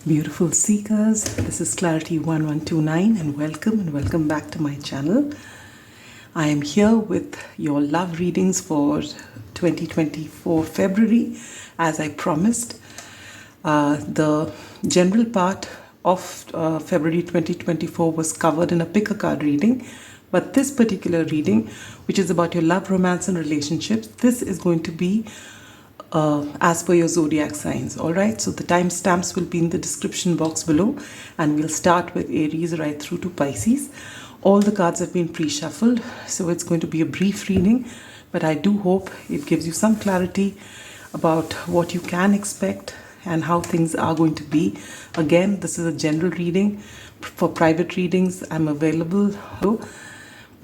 Beautiful seekers, this is Clarity 1129 and welcome back to my channel. I am here with your love readings for 2024 February as I promised. The general part of February 2024 was covered in a pick a card reading, but this particular reading, which is about your love, romance and relationships, this is going to be as per your zodiac signs. Alright, so the timestamps will be in the description box below, and we'll start with Aries right through to Pisces. All the cards have been pre-shuffled, so it's going to be a brief reading, but I do hope it gives you some clarity about what you can expect and how things are going to be. Again, this is a general reading. For private readings, I'm available,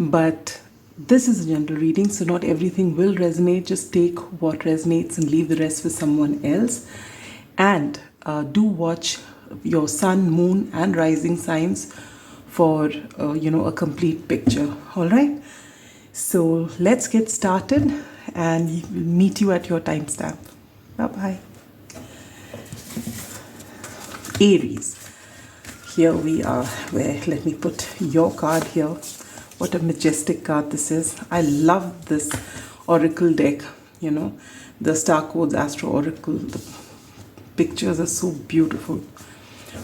but this is a general reading, so not everything will resonate. Just take what resonates and leave the rest for someone else. And do watch your sun, moon and rising signs for a complete picture. All right, so let's get started and we'll meet you at your timestamp. Bye bye. Aries, here we are. Where let me put your card here. What a majestic card this is. I love this oracle deck, the Starcodes Astro Oracle. The pictures are so beautiful.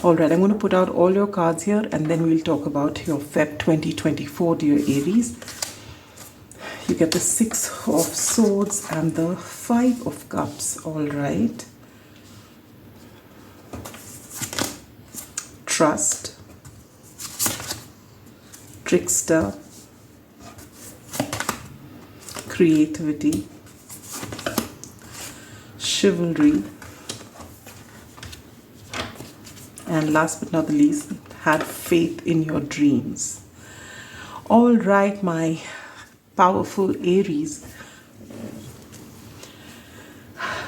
Alright, I'm going to put out all your cards here and then we'll talk about your Feb 2024, dear Aries. You get the 6 of Swords and the 5 of Cups. Alright. Trust. Trickster, creativity, chivalry, and last but not the least, have faith in your dreams. All right, my powerful Aries,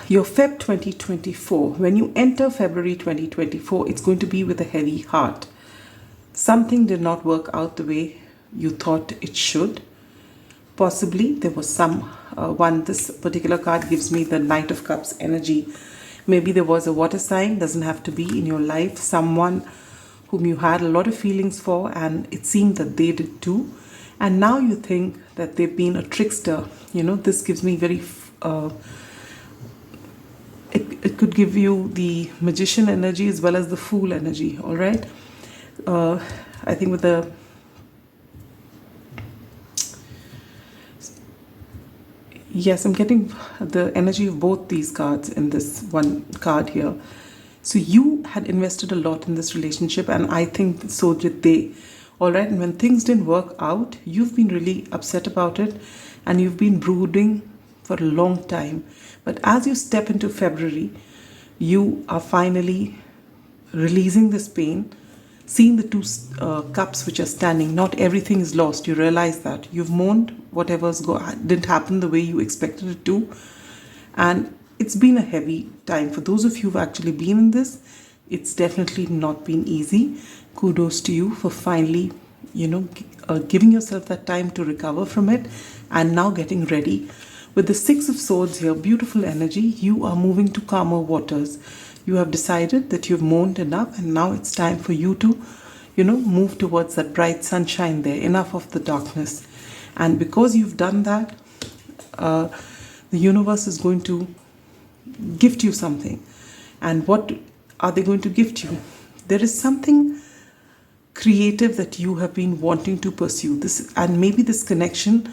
your Feb 2024, when you enter February 2024, it's going to be with a heavy heart. Something did not work out the way you thought it should. Possibly there was this particular card gives me the Knight of Cups energy. Maybe there was a water sign, doesn't have to be in your life, someone whom you had a lot of feelings for and it seemed that they did too. And now you think that they've been a trickster. This gives me very, it could give you the magician energy as well as the fool energy, all right? I think with the I'm getting the energy of both these cards in this one card here. So you had invested a lot in this relationship and I think so did they. Alright, and when things didn't work out, you've been really upset about it and you've been brooding for a long time. But as you step into February, you are finally releasing this pain. Seeing the 2 cups which are standing, not everything is lost. You realize that you've mourned whatever's didn't happen the way you expected it to, and it's been a heavy time for those of you who've actually been in this. It's definitely not been easy. Kudos to you for finally, giving yourself that time to recover from it, and now getting ready with the 6 of Swords here. Beautiful energy. You are moving to calmer waters. You have decided that you've mourned enough and now it's time for you to, move towards that bright sunshine there, enough of the darkness. And because you've done that, the universe is going to gift you something. And what are they going to gift you? There is something creative that you have been wanting to pursue. And maybe this connection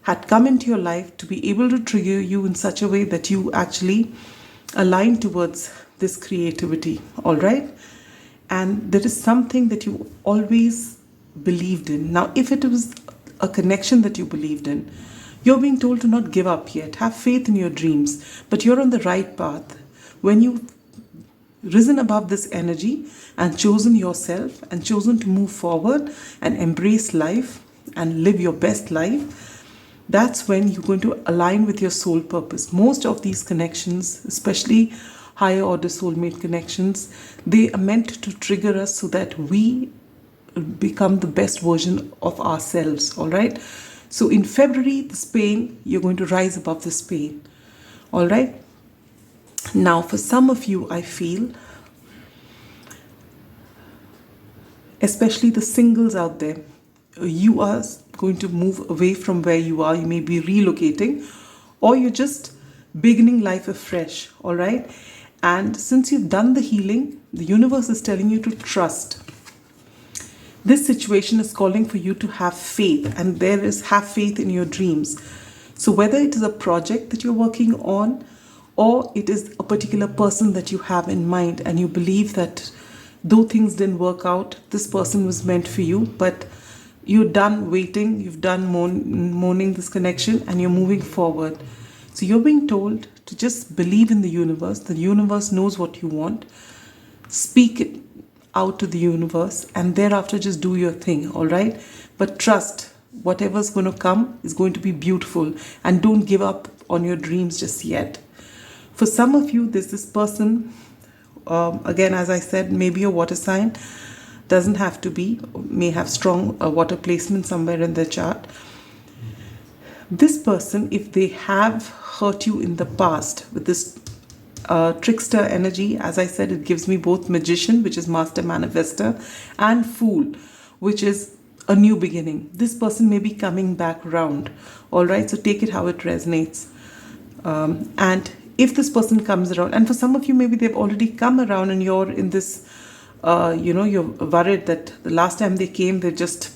had come into your life to be able to trigger you in such a way that you actually align towards this creativity, all right? And there is something that you always believed in. Now, if it was a connection that you believed in, you're being told to not give up yet. Have faith in your dreams, but you're on the right path. When you've risen above this energy and chosen yourself and chosen to move forward and embrace life and live your best life, that's when you're going to align with your soul purpose. Most of these connections, especially higher order soulmate connections, they are meant to trigger us so that we become the best version of ourselves. All right, so in February, this pain, you're going to rise above this pain. All right, now for some of you, I feel especially the singles out there. You are going to move away from where you are. You may be relocating, or you're just beginning life afresh, all right? And since you've done the healing, the universe is telling you to trust. This situation is calling for you to have faith, and have faith in your dreams. So whether it is a project that you're working on, or it is a particular person that you have in mind, and you believe that though things didn't work out, this person was meant for you, but you're done waiting, you've done mourning this connection, and you're moving forward. So you're being told to just believe in the universe. The universe knows what you want. Speak it out to the universe, and thereafter just do your thing, all right? But trust, whatever's going to come is going to be beautiful, and don't give up on your dreams just yet. For some of you, there's this person, again, as I said, maybe a water sign, doesn't have to be, may have strong water placement somewhere in their chart. This person, if they have hurt you in the past with this trickster energy, as I said, it gives me both magician, which is master manifester, and fool, which is a new beginning. This person may be coming back round, all right? So take it how it resonates. And if this person comes around, and for some of you, maybe they've already come around and you're in this, you're worried that the last time they came, they just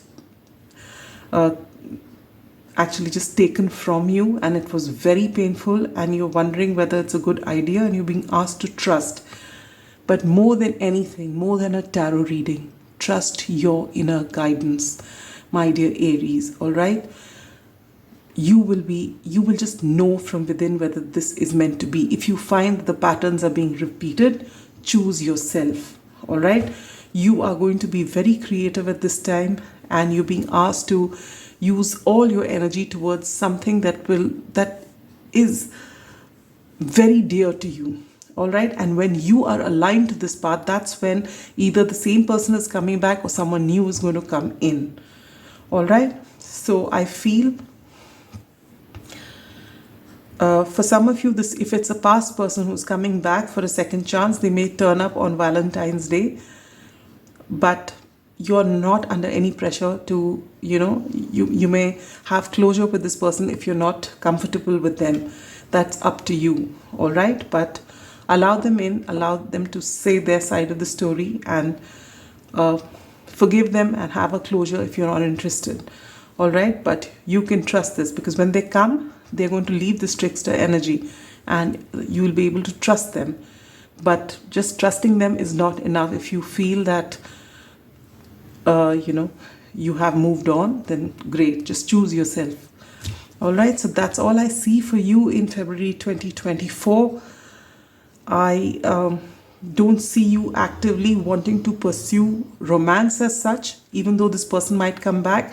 actually just taken from you, and it was very painful, and you're wondering whether it's a good idea, and you're being asked to trust. But more than anything, more than a tarot reading, trust your inner guidance, my dear Aries, all right? You will just know from within whether this is meant to be. If you find that the patterns are being repeated, choose yourself, all right? You are going to be very creative at this time, and you're being asked to use all your energy towards something that is very dear to you, all right? And when you are aligned to this path, that's when either the same person is coming back or someone new is going to come in, all right? So I feel for some of you, this, if it's a past person who's coming back for a second chance, they may turn up on Valentine's Day, but you're not under any pressure to, you may have closure with this person if you're not comfortable with them. That's up to you, all right? But allow them in, allow them to say their side of the story, and forgive them and have a closure if you're not interested, all right? But you can trust this, because when they come, they're going to leave this trickster energy, and you will be able to trust them. But just trusting them is not enough. If you feel that you have moved on, then great, just choose yourself, all right? So that's all I see for you in February 2024. I don't see you actively wanting to pursue romance as such, even though this person might come back.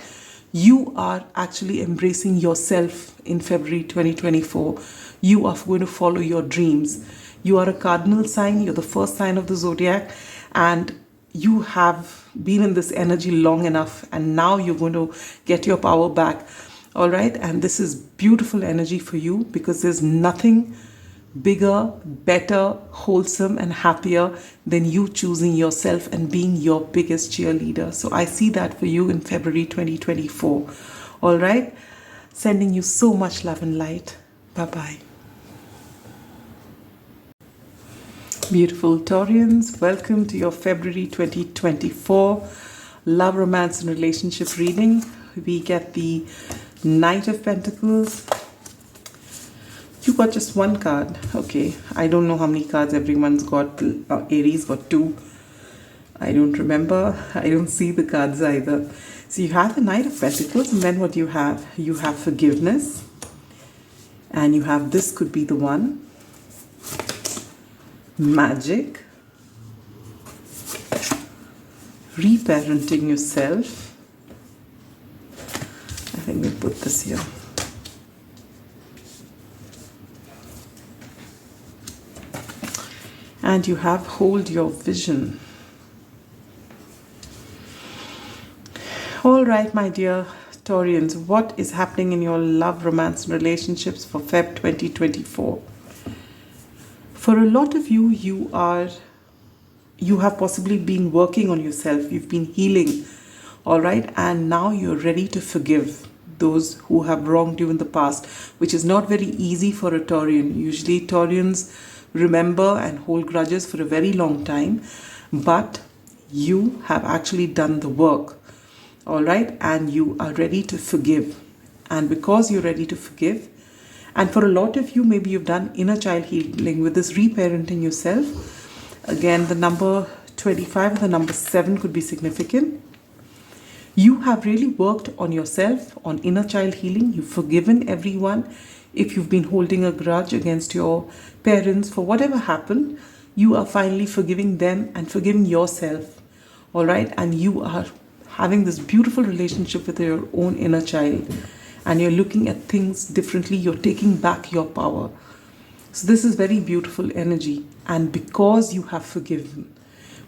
You are actually embracing yourself in February 2024. You are going to follow your dreams. You are a cardinal sign. You're the first sign of the zodiac, and you have been in this energy long enough, and now you're going to get your power back, all right? And this is beautiful energy for you, because there's nothing bigger, better, wholesome, and happier than you choosing yourself and being your biggest cheerleader. So I see that for you in February 2024, all right? Sending you so much love and light. Bye-bye. Beautiful Taurians, welcome to your February 2024 love, romance, and relationship reading. We get the Knight of Pentacles. You got just one card. Okay, I don't know how many cards everyone's got. Aries got 2. I don't remember. I don't see the cards either. So you have the Knight of Pentacles, and then what you have? You have forgiveness, and you have, this could be the one, magic, reparenting yourself. I think we'll put this here. And you have hold your vision. All right, my dear Taurians, what is happening in your love, romance, and relationships for Feb 2024? For a lot of you, you have possibly been working on yourself, you've been healing, all right, and now you're ready to forgive those who have wronged you in the past, which is not very easy for a Taurian. Usually Taurians remember and hold grudges for a very long time, but you have actually done the work, all right, and you are ready to forgive. And because you're ready to forgive, and for a lot of you, maybe you've done inner child healing with this reparenting yourself. Again, the number 25, the number 7 could be significant. You have really worked on yourself, on inner child healing. You've forgiven everyone. If you've been holding a grudge against your parents for whatever happened, you are finally forgiving them and forgiving yourself. All right. And you are having this beautiful relationship with your own inner child. And you're looking at things differently. You're taking back your power. So this is very beautiful energy. And because you have forgiven,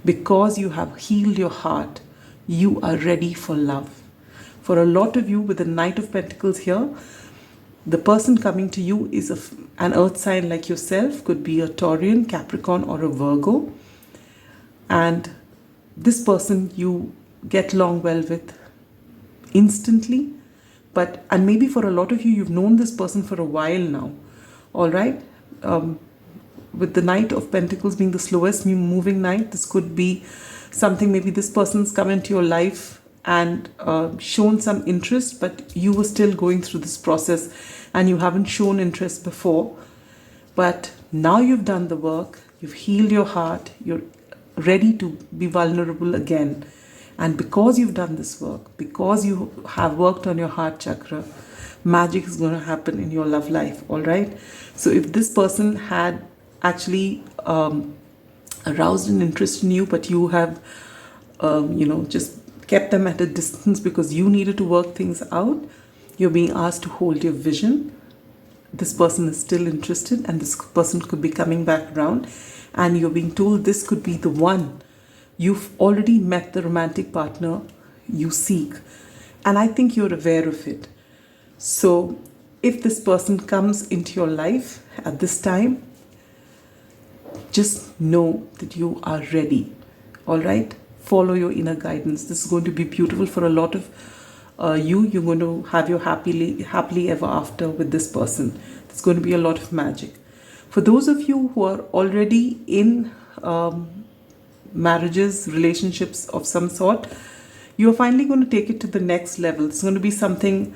because you have healed your heart, you are ready for love. For a lot of you, with the Knight of Pentacles here, the person coming to you is an earth sign like yourself, could be a Taurian, Capricorn, or a Virgo. And this person you get along well with instantly. And maybe for a lot of you, you've known this person for a while now. All right. With the Knight of Pentacles being the slowest moving knight, this could be something, maybe this person's come into your life and shown some interest, but you were still going through this process and you haven't shown interest before. But now you've done the work, you've healed your heart, you're ready to be vulnerable again. And because you've done this work, because you have worked on your heart chakra, magic is going to happen in your love life, all right? So if this person had actually aroused an interest in you, but you have, just kept them at a distance because you needed to work things out, you're being asked to hold your vision. This person is still interested, and this person could be coming back around, and you're being told this could be the one. You've already met the romantic partner you seek, and I think you're aware of it. So if this person comes into your life at this time, just know that you are ready. All right? Follow your inner guidance. This is going to be beautiful for a lot of you. You're going to have your happily ever after with this person. There's going to be a lot of magic. For those of you who are already in marriages, relationships of some sort, you're finally going to take it to the next level. It's going to be something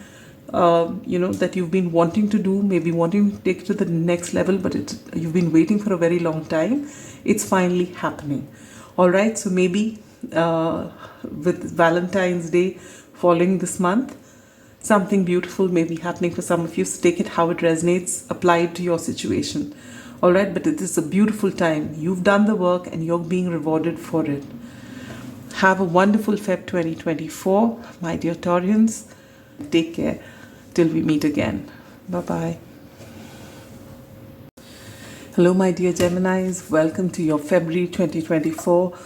that you've been wanting to do, maybe wanting to take it to the next level, but you've been waiting for a very long time. It's finally happening. All right, so maybe with Valentine's Day following this month, something beautiful may be happening for some of you. So take it how it resonates, apply it to your situation. All right, but it is a beautiful time. You've done the work and you're being rewarded for it. Have a wonderful Feb 2024, my dear Taurians. Take care till we meet again. Bye-bye. Hello, my dear Geminis. Welcome to your February 2024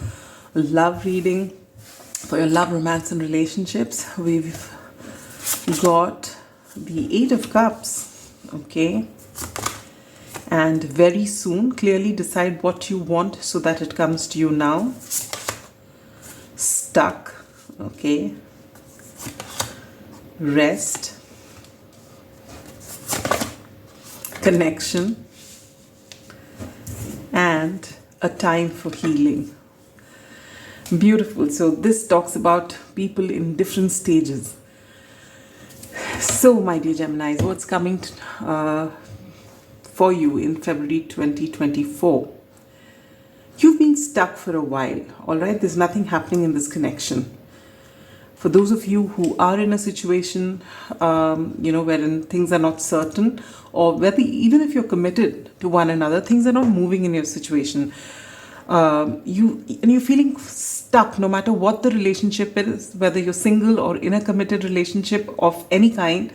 love reading for your love, romance, and relationships. We've got the 8 of Cups, okay? And very soon, clearly decide what you want so that it comes to you now. Stuck, okay? Rest, connection, and a time for healing. Beautiful. So this talks about people in different stages. So, my dear Geminis, what's coming for you in February 2024? You've been stuck for a while, all right? There's nothing happening in this connection. For those of you who are in a situation, wherein things are not certain, or whether even if you're committed to one another, things are not moving in your situation. You're feeling stuck no matter what the relationship is, whether you're single or in a committed relationship of any kind.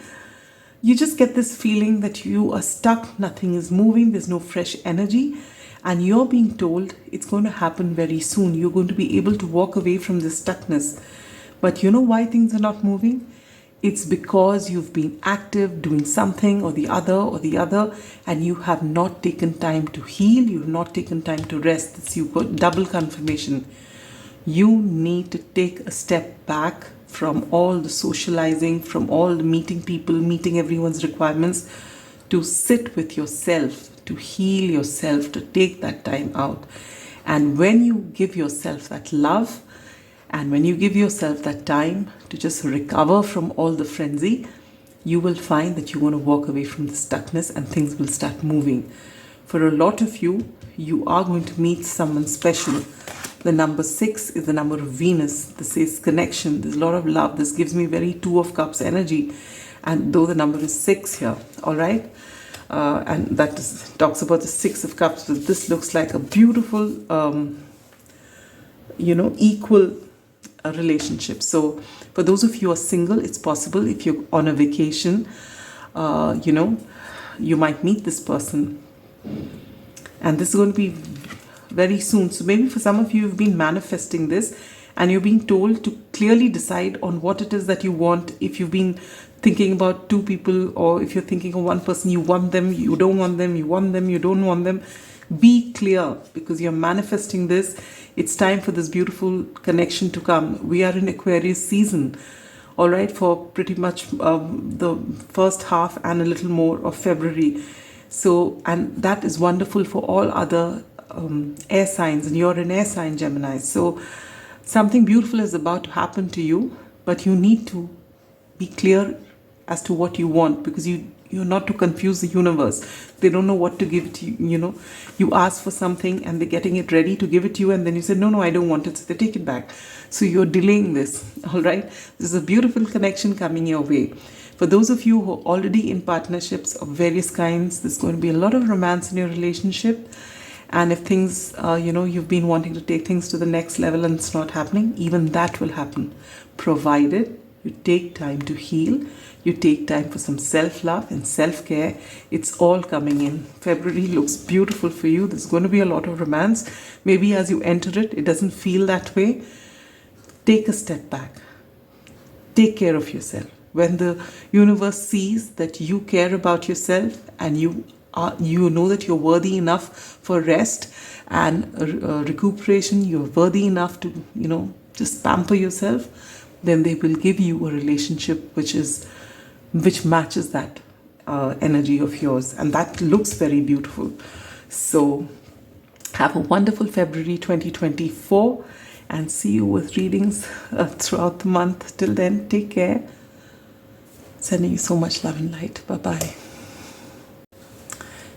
You just get this feeling that you are stuck, nothing is moving, there's no fresh energy, and you're being told it's going to happen very soon. You're going to be able to walk away from this stuckness. But you know why things are not moving? it's because you've been active doing something or the other, and you have not taken time to heal, you've not taken time to rest. It's, you've got double confirmation. You need to take a step back from all the socializing, from all the meeting people, meeting everyone's requirements, to sit with yourself, to heal yourself, to take that time out. And when you give yourself that love, and when you give yourself that time to just recover from all the frenzy, you will find that you want to walk away from the stuckness and things will start moving. For a lot of you, you are going to meet someone special. The number 6 is the number of Venus. This is connection. There's a lot of love. This gives me very Two of Cups energy. And though the number is 6 here, all right? And that talks about the 6 of Cups. So this looks like a beautiful, equal relationship. So for those of you who are single, it's possible if you're on a vacation, you might meet this person. And this is going to be very soon. So maybe for some of you, you've been manifesting this and you're being told to clearly decide on what it is that you want. If you've been thinking about 2 people, or if you're thinking of 1 person, you want them, you don't want them, you want them, you don't want them. Be clear, because you're manifesting this. It's time for this beautiful connection to come. We are in Aquarius season, all right, for pretty much the first half and a little more of February. So, and that is wonderful for all other air signs, and you're an air sign, Gemini. So something beautiful is about to happen to you, but you need to be clear as to what you want, because you're not to confuse the universe. They don't know what to give to you. You ask for something and they're getting it ready to give it to you, and then you say, no, I don't want it, so they take it back. So you're delaying this, all right? This is a beautiful connection coming your way. For those of you who are already in partnerships of various kinds, there's going to be a lot of romance in your relationship. And if things, you've been wanting to take things to the next level and it's not happening, even that will happen, provided you take time to heal, you take time for some self-love and self-care. It's all coming in. February looks beautiful for you. There's going to be a lot of romance. Maybe as you enter it, it doesn't feel that way. Take a step back. Take care of yourself. When the universe sees that you care about yourself and you know that you're worthy enough for rest and recuperation, you're worthy enough to, just pamper yourself, then they will give you a relationship which matches that energy of yours, and that looks very beautiful. So have a wonderful February 2024, and see you with readings throughout the month. Till then, take care. Sending you so much love and light. Bye-bye.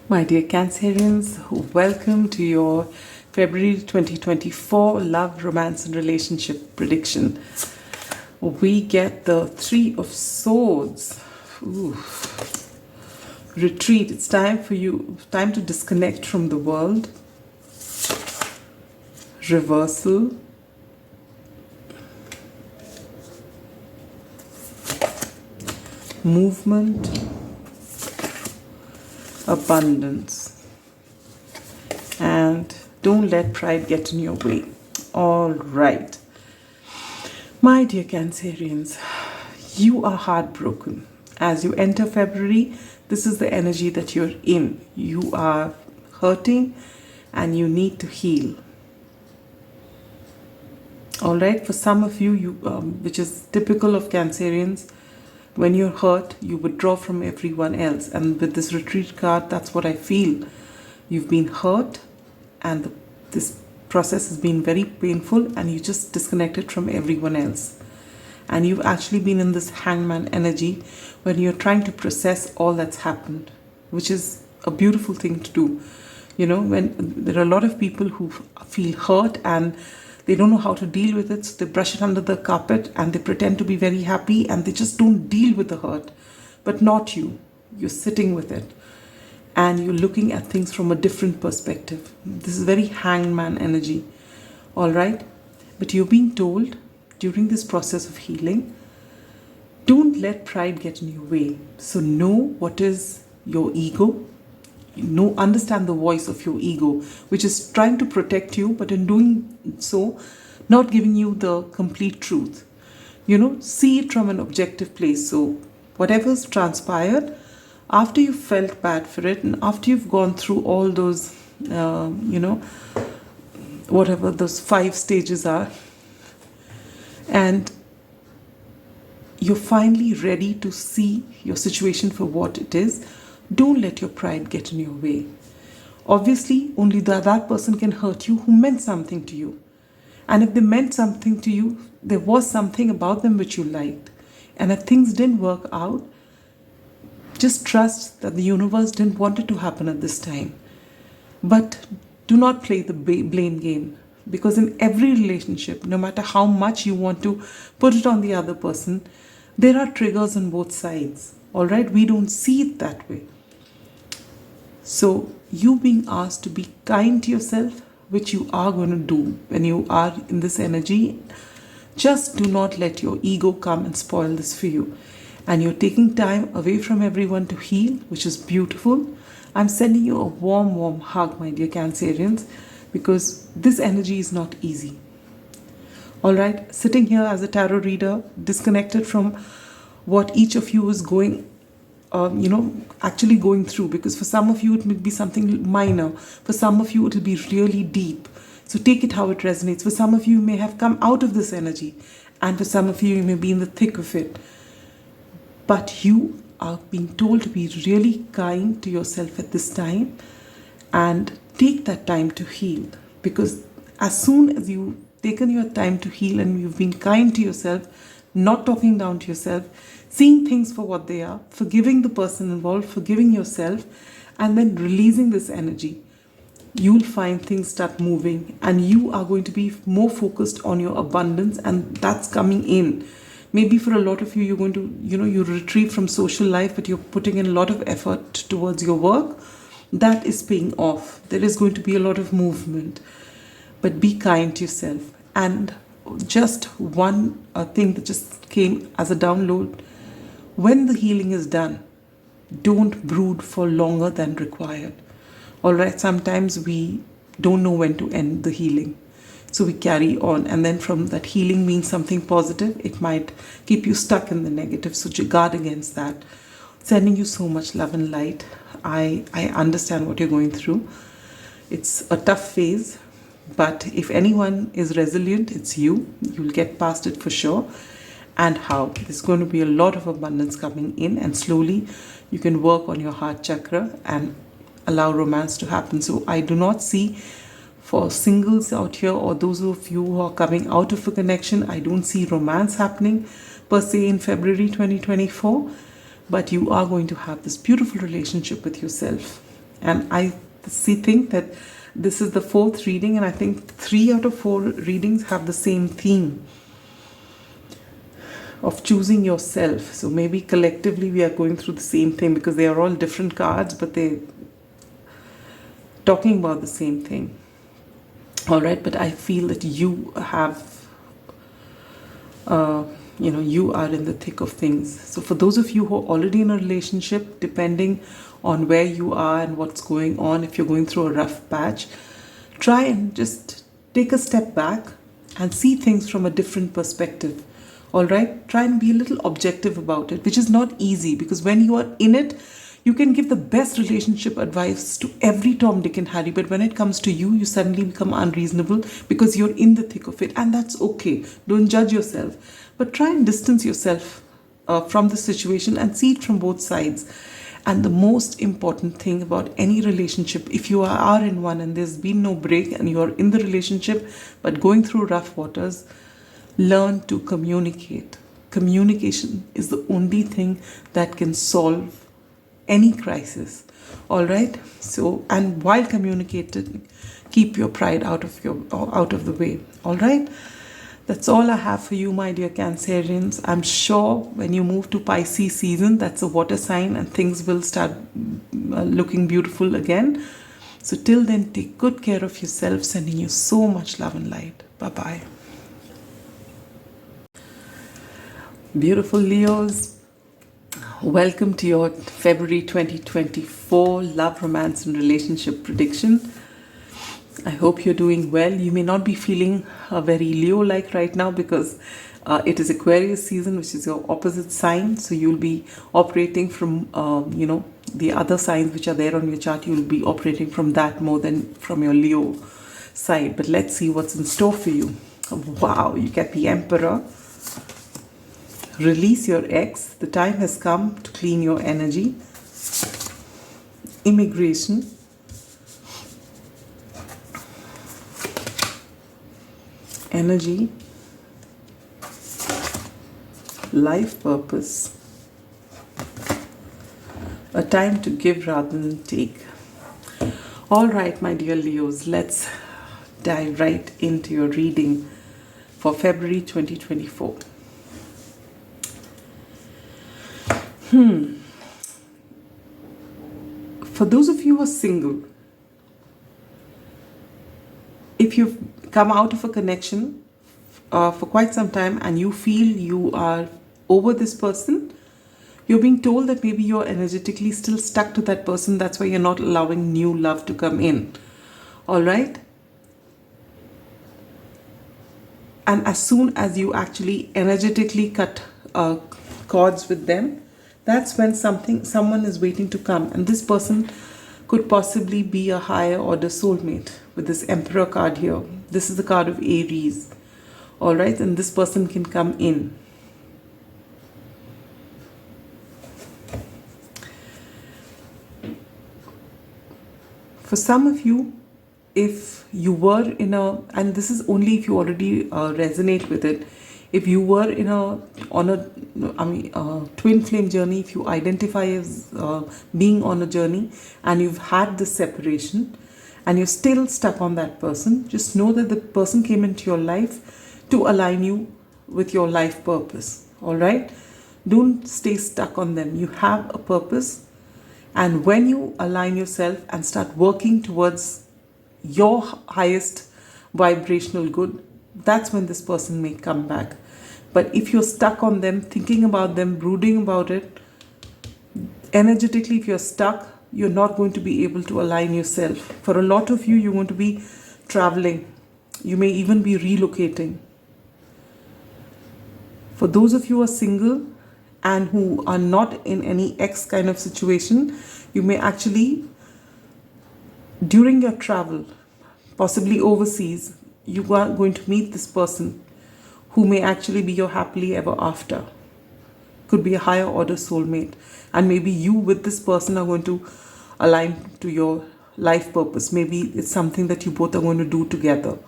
My dear Cancerians, welcome to your February 2024 love, romance and relationship prediction. We get the 3 of Swords. Ooh. Retreat. It's time for you, time to disconnect from the world. Reversal. Movement. Abundance. And don't let pride get in your way. All right. My dear Cancerians, you are heartbroken. As you enter February, this is the energy that you're in. You are hurting and you need to heal. All right, for some of you, which is typical of Cancerians, when you're hurt, you withdraw from everyone else. And with this retreat card, that's what I feel. You've been hurt and this process has been very painful and you just disconnected from everyone else. And you've actually been in this hangman energy when you're trying to process all that's happened, which is a beautiful thing to do. When there are a lot of people who feel hurt and they don't know how to deal with it, so they brush it under the carpet and they pretend to be very happy and they just don't deal with the hurt. But not you. You're sitting with it and you're looking at things from a different perspective. This is very hangman energy. All right? But you're being told during this process of healing, don't let pride get in your way. So know what is your ego. Understand the voice of your ego, which is trying to protect you, but in doing so, not giving you the complete truth. see it from an objective place. So whatever's transpired, after you felt bad for it and after you've gone through all those, whatever those 5 stages are, and you're finally ready to see your situation for what it is, don't let your pride get in your way. Obviously, only that person can hurt you who meant something to you. And if they meant something to you, there was something about them which you liked. And if things didn't work out, just trust that the universe didn't want it to happen at this time. But do not play the blame game. Because in every relationship, no matter how much you want to put it on the other person, there are triggers on both sides. Alright? We don't see it that way. So, you being asked to be kind to yourself, which you are going to do when you are in this energy, just do not let your ego come and spoil this for you. And you're taking time away from everyone to heal, which is beautiful. I'm sending you a warm, warm hug, my dear Cancerians, because this energy is not easy. Alright, sitting here as a tarot reader, disconnected from what each of you is actually going through, because for some of you it may be something minor, for some of you it will be really deep. So take it how it resonates. For some of you may have come out of this energy, and for some of you may be in the thick of it. But you are being told to be really kind to yourself at this time, and take that time to heal. Because as soon as you've taken your time to heal and you've been kind to yourself, not talking down to yourself, seeing things for what they are, forgiving the person involved, forgiving yourself, and then releasing this energy, you'll find things start moving, and you are going to be more focused on your abundance, and that's coming in. Maybe for a lot of you, you're going to, you retreat from social life, but you're putting in a lot of effort towards your work. That is paying off. There is going to be a lot of movement. But be kind to yourself. And just one thing that just came as a download. When the healing is done, don't brood for longer than required. Alright, sometimes we don't know when to end the healing. So we carry on, and then from that healing means something positive, it might keep you stuck in the negative. So guard against that. Sending you so much love and light. I understand what you're going through. It's a tough phase, but if anyone is resilient, it's you. You'll get past it for sure. And how? There's going to be a lot of abundance coming in, and slowly you can work on your heart chakra and allow romance to happen. So I do not see, for singles out here or those of you who are coming out of a connection, I don't see romance happening per se in February 2024. But you are going to have this beautiful relationship with yourself. And I think that this is the 4th reading, and I think 3 out of 4 readings have the same theme of choosing yourself. So maybe collectively we are going through the same thing, because they are all different cards, but they're talking about the same thing. Alright, but I feel that you have you are in the thick of things. So for those of you who are already in a relationship, depending on where you are and what's going on, if you're going through a rough patch, try and just take a step back and see things from a different perspective. Alright? Try and be a little objective about it, which is not easy, because when you are in it, you can give the best relationship advice to every Tom, Dick and Harry, but when it comes to you, you suddenly become unreasonable because you're in the thick of it, and that's okay. Don't judge yourself, but try and distance yourself from the situation and see it from both sides. And the most important thing about any relationship, if you are in one and there's been no break and you're in the relationship but going through rough waters, learn to communicate. Communication is the only thing that can solve any crisis. All right? So, and while communicating, keep your pride out of the way. All right? That's all I have for you, my dear Cancerians. I'm sure when you move to Pisces season, that's a water sign, and things will start looking beautiful again. So till then, take good care of yourself. Sending you so much love and light. Bye-bye. Beautiful Leos, welcome to your February 2024 love, romance and relationship prediction. I hope you're doing well. You may not be feeling very Leo-like right now because It is Aquarius season, which is your opposite sign. So you'll be operating from, the other signs which are there on your chart. You'll be operating from that more than from your Leo side. But let's see what's in store for you. Wow, you get the Emperor. Release your ex. The time has come to clean your energy. Immigration. Energy. Life purpose. A time to give rather than take. All right, my dear Leos, let's dive right into your reading for February 2024. For those of you who are single, if you've come out of a connection for quite some time and you feel you are over this person, you're being told that maybe you're energetically still stuck to that person. That's why you're not allowing new love to come in. All right? And as soon as you actually energetically cut cords with them, that's when someone is waiting to come. And this person could possibly be a higher order soulmate with this Emperor card here. This is the card of Aries. All right? And this person can come in. For some of you, if you were in a, and this is only if you already resonate with it, if you were in a twin flame journey, if you identify as being on a journey and you've had this separation and you're still stuck on that person, just know that the person came into your life to align you with your life purpose. All right? Don't stay stuck on them. You have a purpose. And when you align yourself and start working towards your highest vibrational good, that's when this person may come back. But if you're stuck on them, thinking about them, brooding about it, energetically, if you're stuck, you're not going to be able to align yourself. For a lot of you, you're going to be traveling. You may even be relocating. For those of you who are single and who are not in any ex kind of situation, you may actually, during your travel, possibly overseas, you are going to meet this person who may actually be your happily ever after. Could be a higher order soulmate. And maybe you with this person are going to align to your life purpose. Maybe it's something that you both are going to do together.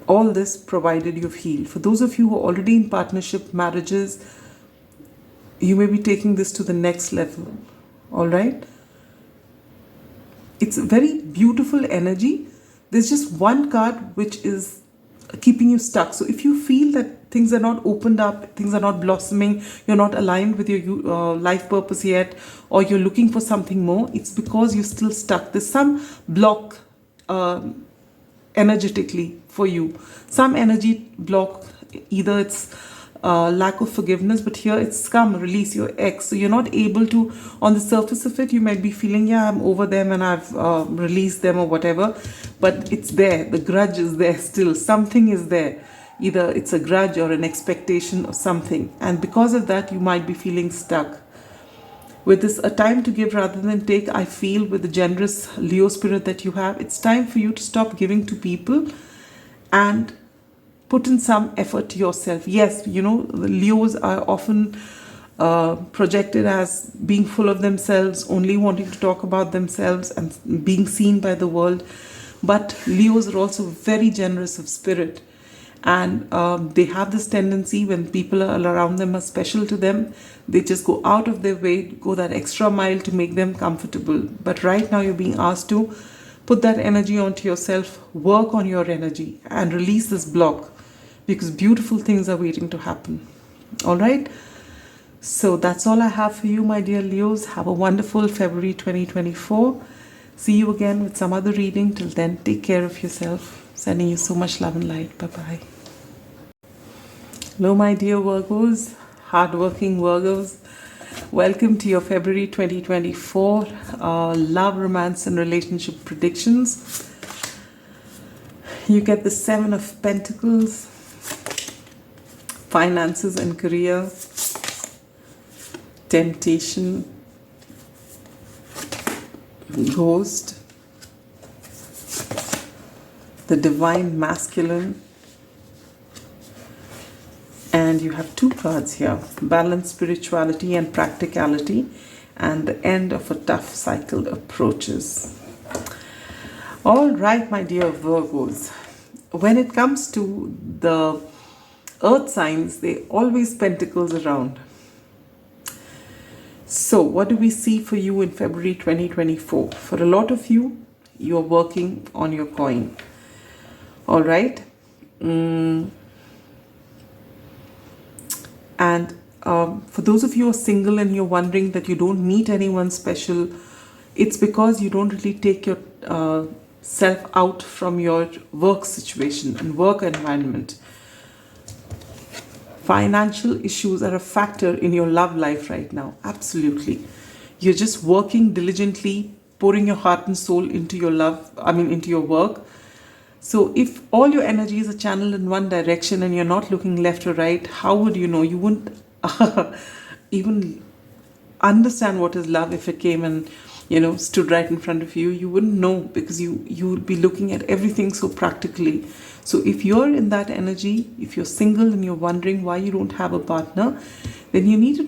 All this provided you've healed. For those of you who are already in partnership, marriages, you may be taking this to the next level. All right? It's a very beautiful energy. There's just one card which is keeping you stuck. So if you feel that things are not opened up, things are not blossoming, you're not aligned with your life purpose yet, or you're looking for something more, it's because you're still stuck. There's some block energetically for you. Some energy block, either it's lack of forgiveness, but here it's come, release your ex. So you're not able to, on the surface of it, you might be feeling, yeah, I'm over them and I've released them or whatever, but it's there. The grudge is there still. Something is there. Either it's a grudge or an expectation or something. And because of that, you might be feeling stuck. With this, a time to give rather than take, I feel with the generous Leo spirit that you have, it's time for you to stop giving to people and put in some effort to yourself. Yes, the Leos are often projected as being full of themselves, only wanting to talk about themselves and being seen by the world. But Leos are also very generous of spirit. And they have this tendency, when people are around them are special to them, they just go out of their way, go that extra mile to make them comfortable. But right now you're being asked to put that energy onto yourself, work on your energy and release this block, because beautiful things are waiting to happen. All right? So that's all I have for you, my dear Leos. Have a wonderful February 2024. See you again with some other reading. Till then, take care of yourself. Sending you so much love and light. Bye-bye. Hello, my dear Virgos, hardworking Virgos. Welcome to your February 2024 love, romance, and relationship predictions. You get the 7 of Pentacles, finances and career, temptation, ghost, the divine masculine, and you have two cards here, balance, spirituality and practicality, and the end of a tough cycle approaches. All right, my dear Virgos, when it comes to the earth signs, they always pentacles around. So what do we see for you in February 2024? For a lot of you, you're working on your coin. All right. And for those of you who are single and you're wondering that you don't meet anyone special, it's because you don't really take your self out from your work situation and work environment. Financial issues are a factor in your love life right now. Absolutely. You're just working diligently, pouring your heart and soul into your into your work. So if all your energies are channeled in one direction and you're not looking left or right, how would you know? You wouldn't even understand what is love if it came and, stood right in front of you. You wouldn't know, because you would be looking at everything so practically. So if you're in that energy, if you're single and you're wondering why you don't have a partner, then you need to,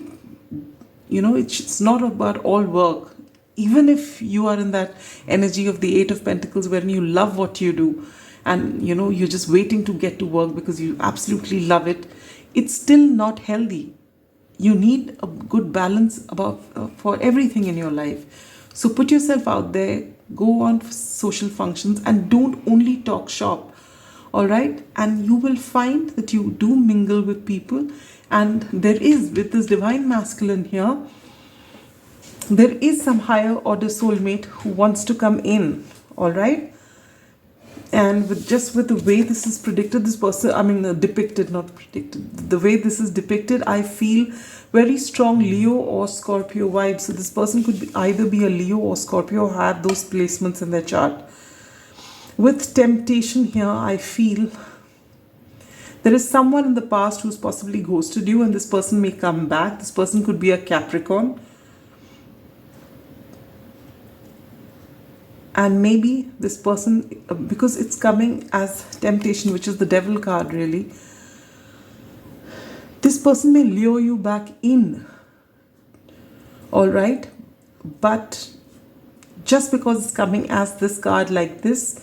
it's not about all work. Even if you are in that energy of the Eight of Pentacles, wherein you love what you do and, you're just waiting to get to work because you absolutely love it, it's still not healthy. You need a good balance for everything in your life. So put yourself out there, go on social functions, and don't only talk shop. All right, and you will find that you do mingle with people, and there is, with this divine masculine here, there is some higher order soulmate who wants to come in. All right, and with the way this is predicted, this person, depicted, not predicted, the way this is depicted, I feel very strong Leo or Scorpio vibes. So this person could either be a Leo or Scorpio, or have those placements in their chart. With temptation here, I feel there is someone in the past who's possibly ghosted you, and this person may come back. This person could be a Capricorn. And maybe this person, because it's coming as temptation, which is the devil card really, this person may lure you back in. All right? But just because it's coming as this card like this,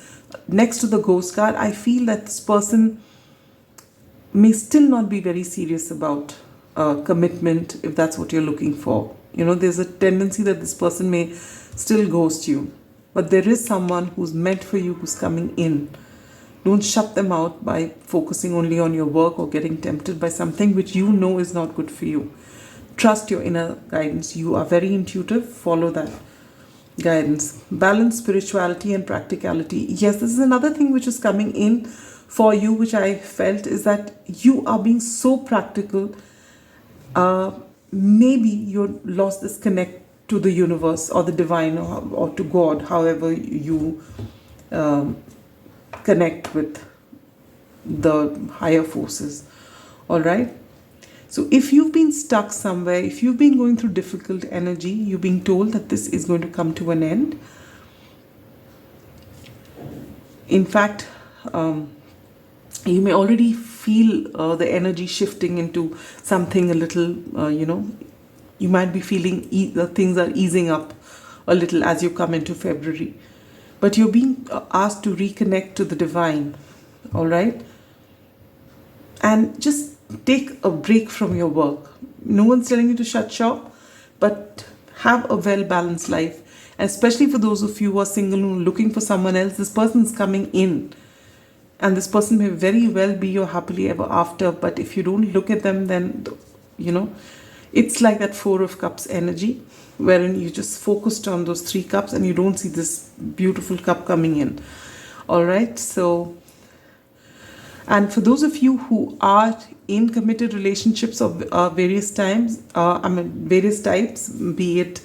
next to the ghost card, I feel that this person may still not be very serious about commitment, if that's what you're looking for. There's a tendency that this person may still ghost you. But there is someone who's meant for you, who's coming in. Don't shut them out by focusing only on your work or getting tempted by something which you know is not good for you. Trust your inner guidance. You are very intuitive. Follow that guidance. Balance, spirituality and practicality. Yes, this is another thing which is coming in for you, which I felt, is that you are being so practical. Maybe you lost this connect to the universe or the divine or to God, however you connect with the higher forces. All right. So if you've been stuck somewhere, if you've been going through difficult energy, you're being told that this is going to come to an end. In fact, you may already feel the energy shifting into something a little, you might be feeling things are easing up a little as you come into February. But you're being asked to reconnect to the divine. All right. And just take a break from your work. No one's telling you to shut shop, but have a well-balanced life. And especially for those of you who are single and looking for someone else, this person is coming in. And this person may very well be your happily ever after. But if you don't look at them, then, it's like that Four of Cups energy, wherein you just focused on those 3 cups and you don't see this beautiful cup coming in. All right. So, and for those of you who are in committed relationships of various types, be it,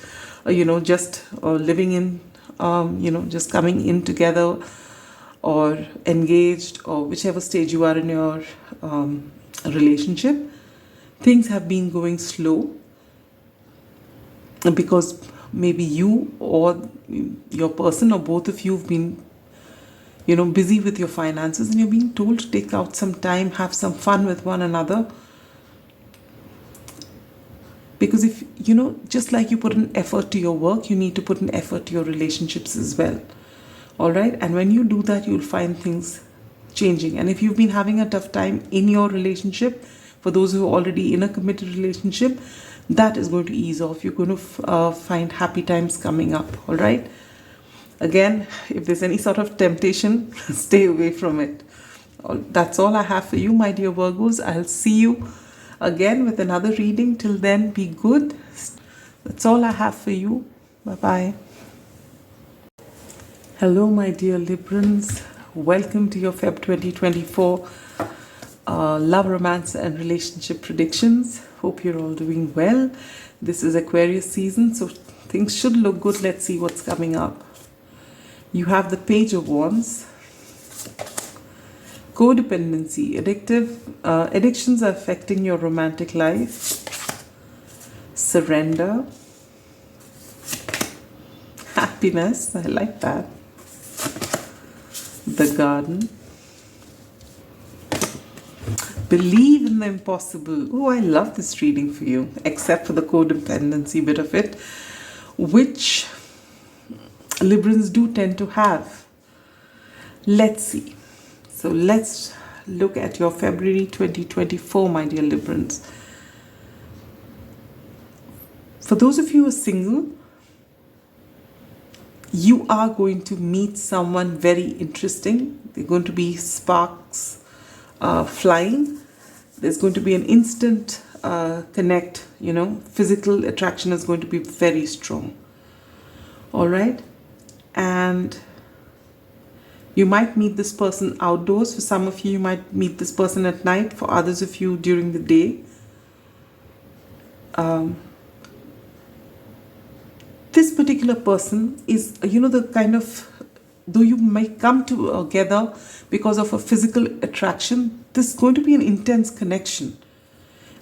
just living in, just coming in together, or engaged, or whichever stage you are in your relationship, things have been going slow because maybe you or your person or both of you have been, busy with your finances, and you're being told to take out some time, have some fun with one another. Because if, just like you put an effort to your work, you need to put an effort to your relationships as well. All right? And when you do that, you'll find things changing. And if you've been having a tough time in your relationship, for those who are already in a committed relationship, that is going to ease off. You're going to find happy times coming up. All right? Again, if there's any sort of temptation, stay away from it. That's all I have for you, my dear Virgos. I'll see you again with another reading. Till then, be good. That's all I have for you. Bye-bye. Hello, my dear Librans. Welcome to your Feb 2024 love, romance, and relationship predictions. Hope you're all doing well. This is Aquarius season, so things should look good. Let's see what's coming up. You have the Page of Wands. Codependency, addictions are affecting your romantic life. Surrender. Happiness, I like that. The Garden. Believe in the impossible. Oh, I love this reading for you, except for the codependency bit of it, which Librans do tend to have. Let's see. So let's look at your February 2024, my dear Librans. For those of you who are single, you are going to meet someone very interesting. There are going to be sparks flying. There's going to be an instant connect, physical attraction is going to be very strong. All right? And you might meet this person outdoors. For some of you, you might meet this person at night. For others of you, during the day. This particular person is, the kind of, though you might come together because of a physical attraction, this is going to be an intense connection.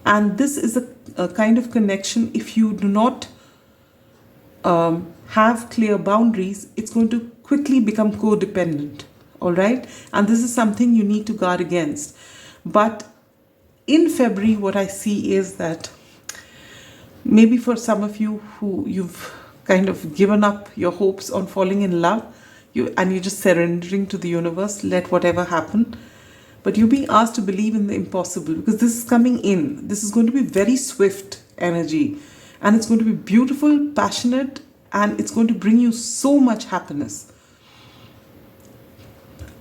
And this is a kind of connection, if you do not have clear boundaries, it's going to quickly become codependent. All right? And this is something you need to guard against. But in February, what I see is that maybe for some of you who you've kind of given up your hopes on falling in love, you're just surrendering to the universe, let whatever happen. But you're being asked to believe in the impossible, because this is coming in. This is going to be very swift energy, and it's going to be beautiful, passionate, and it's going to bring you so much happiness.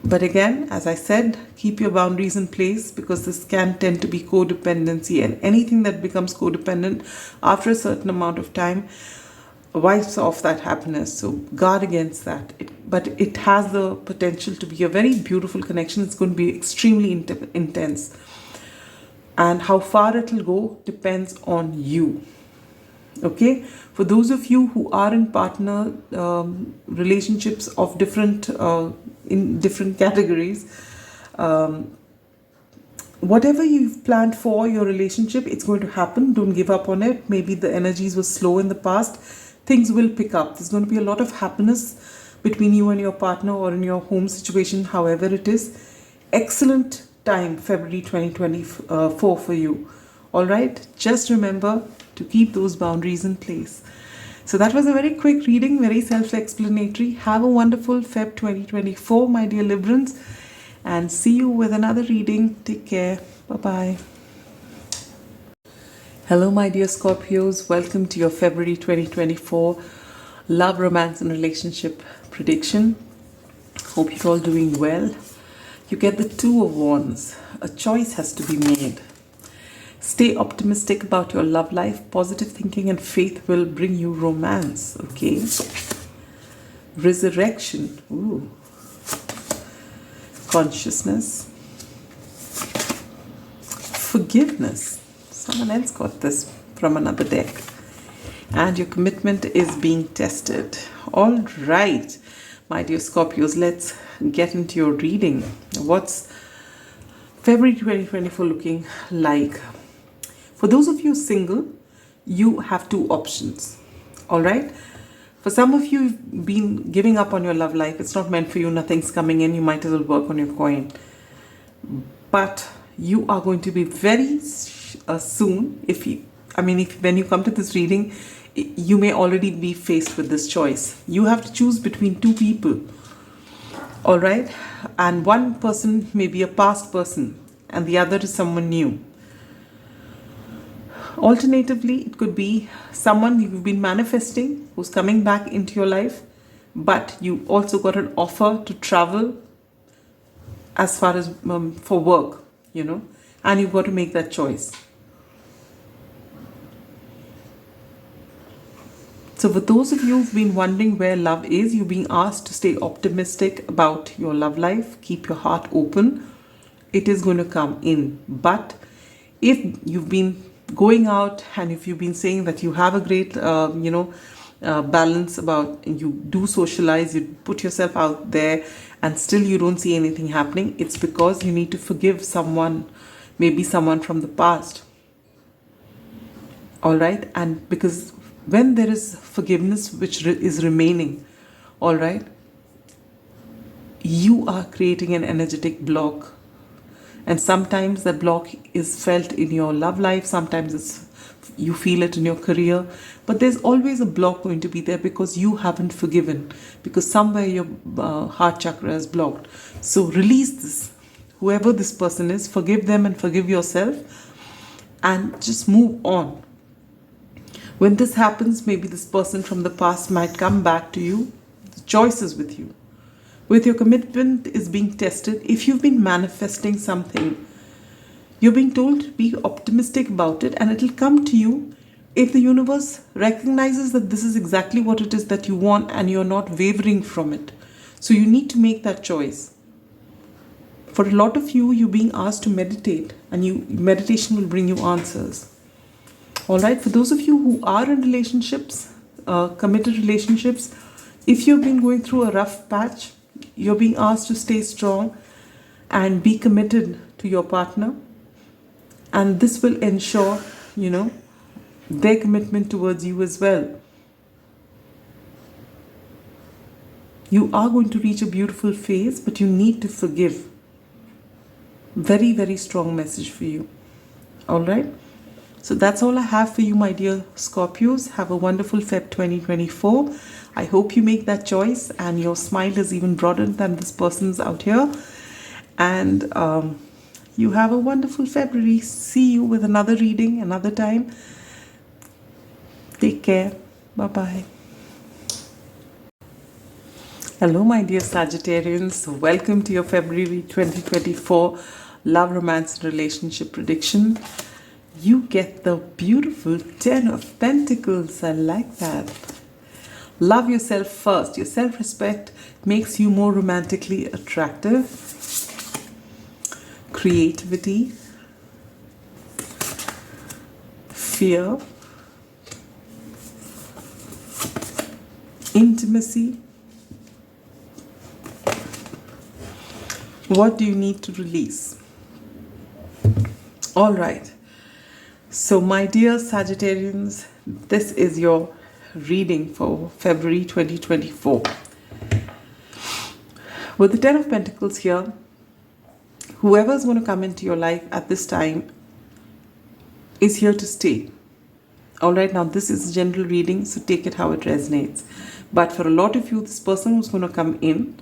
But again, as I said, keep your boundaries in place, because this can tend to be codependency, and anything that becomes codependent after a certain amount of time wipes off that happiness. So guard against that. But it has the potential to be a very beautiful connection. It's going to be extremely intense. And how far it will go depends on you. Okay? For those of you who are in partner relationships of different in different categories, whatever you've planned for your relationship, it's going to happen. Don't give up on it. Maybe the energies were slow in the past. Things will pick up. There's going to be a lot of happiness between you and your partner, or in your home situation, however it is. Excellent time, February 2024 for you. All right? Just remember to keep those boundaries in place. So that was a very quick reading, very self-explanatory. Have a wonderful Feb 2024, my dear Librans, and see you with another reading. Take care. Bye-bye. Hello, my dear Scorpios. Welcome to your February 2024 love, romance, and relationship prediction. Hope you're all doing well. You get the Two of Wands. A choice has to be made. Stay optimistic about your love life. Positive thinking and faith will bring you romance. Okay. Resurrection. Ooh. Consciousness. Forgiveness. Someone else got this from another deck. And your commitment is being tested. All right, my dear Scorpios, let's get into your reading. What's February 2024 looking like? For those of you single, you have two options. All right. For some of you, you've been giving up on your love life. It's not meant for you. Nothing's coming in. You might as well work on your coin. But you are going to be very soon, when you come to this reading, you may already be faced with this choice. You have to choose between two people. All right. And one person may be a past person and the other is someone new. Alternatively, it could be someone you've been manifesting who's coming back into your life, but you also got an offer to travel as far as for work, and you've got to make that choice. So for those of you who've been wondering where love is, you're being asked to stay optimistic about your love life. Keep your heart open. It is going to come in. But if you've been going out and if you've been saying that you have a great, balance about, you do socialize, you put yourself out there and still you don't see anything happening, it's because you need to forgive someone, maybe someone from the past. All right. And because when there is forgiveness which is remaining, all right, you are creating an energetic block. And sometimes that block is felt in your love life. Sometimes you feel it in your career. But there's always a block going to be there because you haven't forgiven. Because somewhere your heart chakra is blocked. So release this. Whoever this person is, forgive them and forgive yourself. And just move on. When this happens, maybe this person from the past might come back to you. The choice is with you. With your commitment is being tested. If you've been manifesting something, you're being told to be optimistic about it and it'll come to you if the universe recognizes that this is exactly what it is that you want and you're not wavering from it. So you need to make that choice. For a lot of you, you're being asked to meditate and meditation will bring you answers. All right, for those of you who are in relationships, committed relationships, if you've been going through a rough patch, you're being asked to stay strong and be committed to your partner. And this will ensure, their commitment towards you as well. You are going to reach a beautiful phase, but you need to forgive. Very, very strong message for you. All right. So that's all I have for you, my dear Scorpios. Have a wonderful Feb 2024. I hope you make that choice and your smile is even broader than this person's out here. And you have a wonderful February. See you with another reading another time. Take care. Bye-bye. Hello, my dear Sagittarians. Welcome to your February 2024 Love, Romance, and Relationship Prediction. You get the beautiful 10 of Pentacles. I like that. Love yourself first. Your self-respect makes you more romantically attractive. Creativity. Fear. Intimacy. What do you need to release? All right. So my dear Sagittarians, this is your reading for February 2024. With the 10 of Pentacles here, whoever is going to come into your life at this time is here to stay. All right, now this is a general reading, so take it how it resonates. But for a lot of you, this person who's going to come in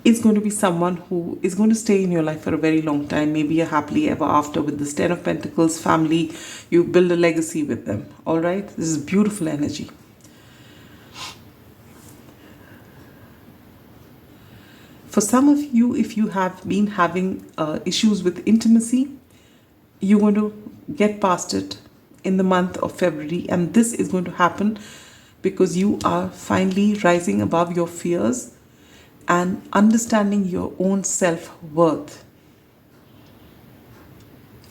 is going to be someone who is going to stay in your life for a very long time, maybe a happily ever after. With this 10 of Pentacles, family, you build a legacy with them. All right, this is beautiful energy. For some of you, if you have been having issues with intimacy, you're going to get past it in the month of February, and this is going to happen because you are finally rising above your fears and understanding your own self-worth.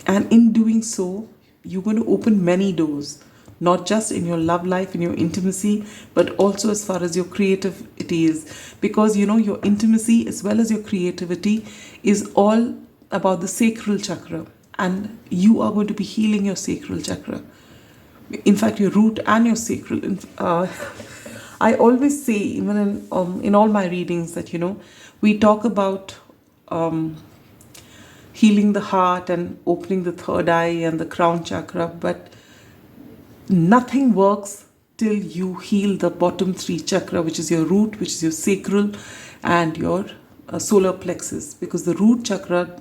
And in doing so, you're going to open many doors, not just in your love life, in your intimacy, but also as far as your creativity is. Because, your intimacy as well as your creativity is all about the sacral chakra. and you are going to be healing your sacral chakra. In fact, your root and your sacral. I always say, even in all my readings, that we talk about healing the heart and opening the third eye and the crown chakra, but nothing works till you heal the bottom three chakra, which is your root, which is your sacral, and your solar plexus, because the root chakra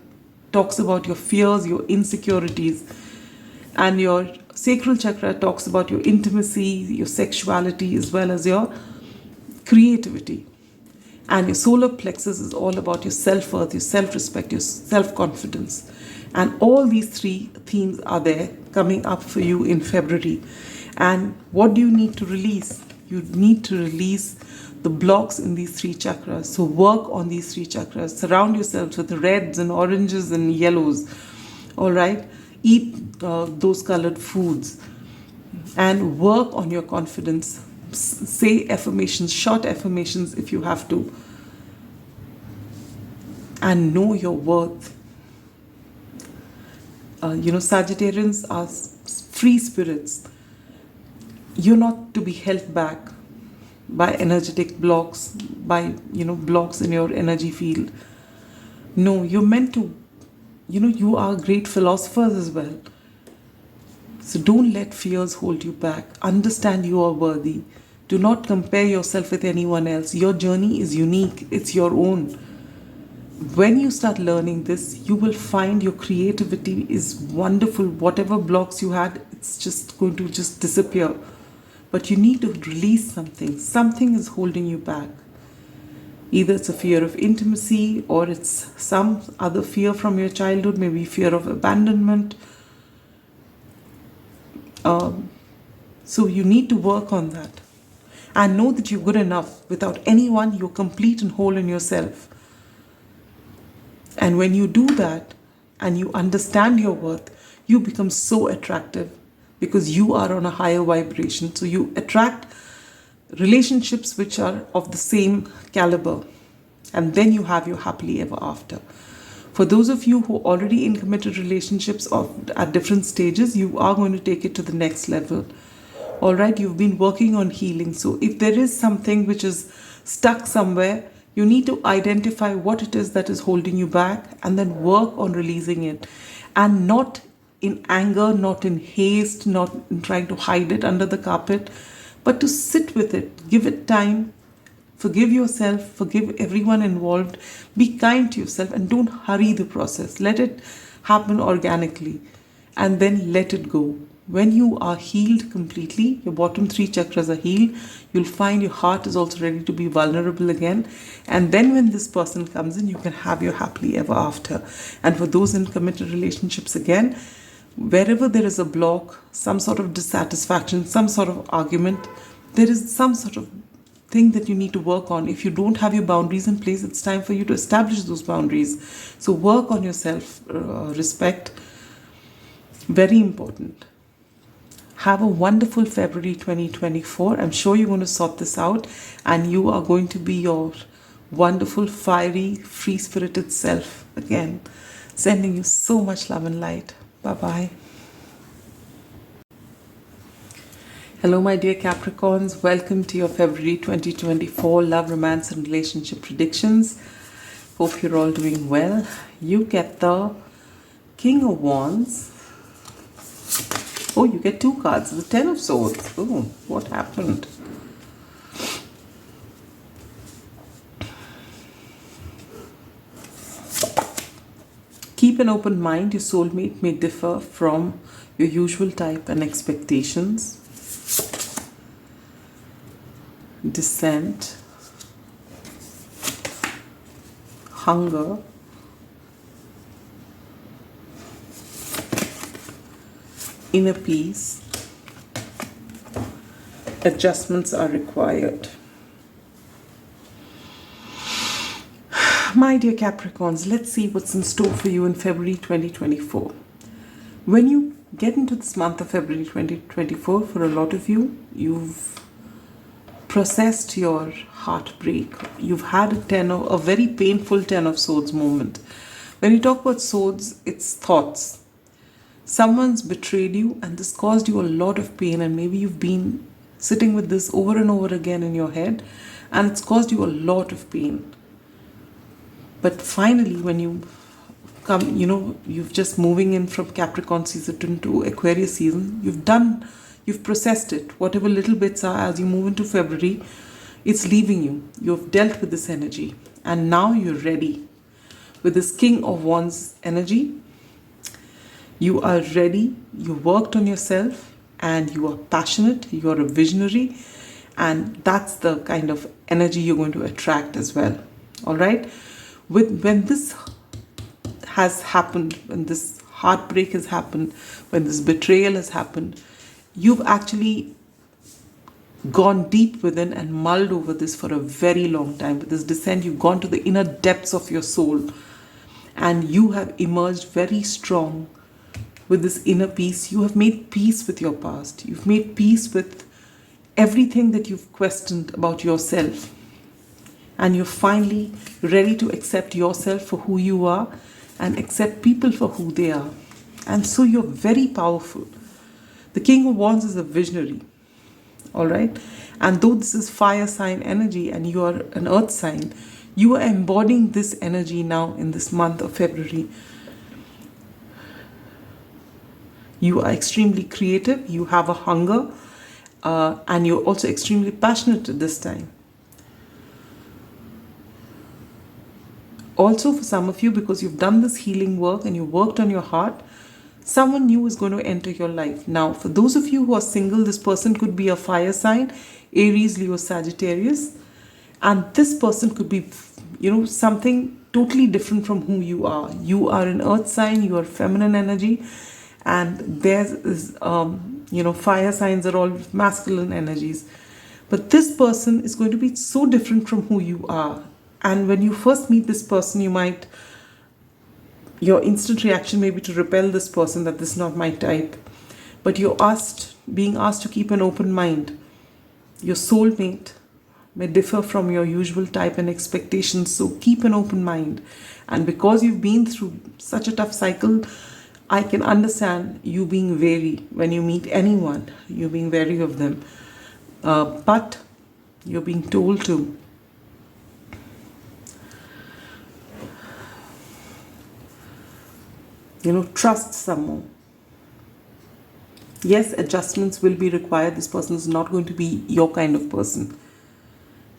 talks about your fears, your insecurities, and your sacral chakra talks about your intimacy, your sexuality, as well as your creativity. And your solar plexus is all about your self-worth, your self-respect, your self-confidence. And all these three themes are there coming up for you in February. And what do you need to release? You need to release the blocks in these three chakras. So work on these three chakras. Surround yourselves with reds and oranges and yellows. All right? Eat those colored foods. And work on your confidence. Say affirmations, short affirmations if you have to. And know your worth. Sagittarians are free spirits. You're not to be held back by energetic blocks, by blocks in your energy field. No, you're meant to, you are great philosophers as well. So don't let fears hold you back. Understand you are worthy. Do not compare yourself with anyone else. Your journey is unique. It's your own. When you start learning this, you will find your creativity is wonderful. Whatever blocks you had, it's just going to just disappear. But you need to release something. Something is holding you back. Either it's a fear of intimacy, or it's some other fear from your childhood, maybe fear of abandonment. So you need to work on that. And know that you're good enough. Without anyone, you're complete and whole in yourself. And when you do that, and you understand your worth, you become so attractive, because you are on a higher vibration. So you attract relationships which are of the same caliber. And then you have your happily ever after. For those of you who are already in committed relationships at different stages, you are going to take it to the next level. All right, you've been working on healing. So if there is something which is stuck somewhere, you need to identify what it is that is holding you back, and then work on releasing it. And not in anger, not in haste, not in trying to hide it under the carpet, but to sit with it, give it time, forgive yourself, forgive everyone involved, be kind to yourself, and don't hurry the process. Let it happen organically, and then let it go. When you are healed completely, your bottom three chakras are healed, you'll find your heart is also ready to be vulnerable again. And then when this person comes in, you can have your happily ever after. And for those in committed relationships, again, wherever there is a block, some sort of dissatisfaction, some sort of argument, there is some sort of thing that you need to work on. If you don't have your boundaries in place, it's time for you to establish those boundaries. So work on your self-respect. Very important. Have a wonderful February 2024. I'm sure you're going to sort this out, and you are going to be your wonderful, fiery, free-spirited self again. Sending you so much love and light. Bye-bye. Hello, my dear Capricorns. Welcome to your February 2024 love, romance, and relationship predictions. Hope you're all doing well. You get the King of Wands. Oh, you get two cards. The Ten of Swords. Oh, what happened? Keep an open mind. Your soulmate may differ from your usual type and expectations. Descent. Hunger. Inner peace. Adjustments are required. My dear Capricorns, let's see what's in store for you in February 2024. When you get into this month of February 2024, for a lot of you, you've processed your heartbreak. You've had a very painful Ten of Swords moment. When you talk about swords, it's thoughts. Someone's betrayed you and this caused you a lot of pain, and maybe you've been sitting with this over and over again in your head and it's caused you a lot of pain. But finally, when you come, you've just moving in from Capricorn season to Aquarius season, you've processed it. Whatever little bits are, as you move into February, it's leaving you. You've dealt with this energy and now you're ready. With this King of Wands energy, you are ready, you worked on yourself and you are passionate, you are a visionary, and that's the kind of energy you're going to attract as well. All right? When this has happened, when this heartbreak has happened, when this betrayal has happened, you've actually gone deep within and mulled over this for a very long time. With this descent, you've gone to the inner depths of your soul and you have emerged very strong with this inner peace. You have made peace with your past. You've made peace with everything that you've questioned about yourself. And you're finally ready to accept yourself for who you are and accept people for who they are. And so you're very powerful. The King of Wands is a visionary. All right? And though this is fire sign energy and you are an earth sign, you are embodying this energy now in this month of February. You are extremely creative, you have a hunger, and you're also extremely passionate at this time. Also, for some of you, because you've done this healing work and you worked on your heart, someone new is going to enter your life. Now, for those of you who are single, this person could be a fire sign, Aries, Leo, Sagittarius, and this person could be, something totally different from who you are. You are an earth sign, you are feminine energy, and theirs is, fire signs are all masculine energies. But this person is going to be so different from who you are. And when you first meet this person, your instant reaction may be to repel this person, that this is not my type. But you're being asked to keep an open mind. Your soulmate may differ from your usual type and expectations, so keep an open mind. And because you've been through such a tough cycle, I can understand you being wary when you meet anyone. You're being wary of them. But you're being told to trust someone. Yes, adjustments will be required. This person is not going to be your kind of person.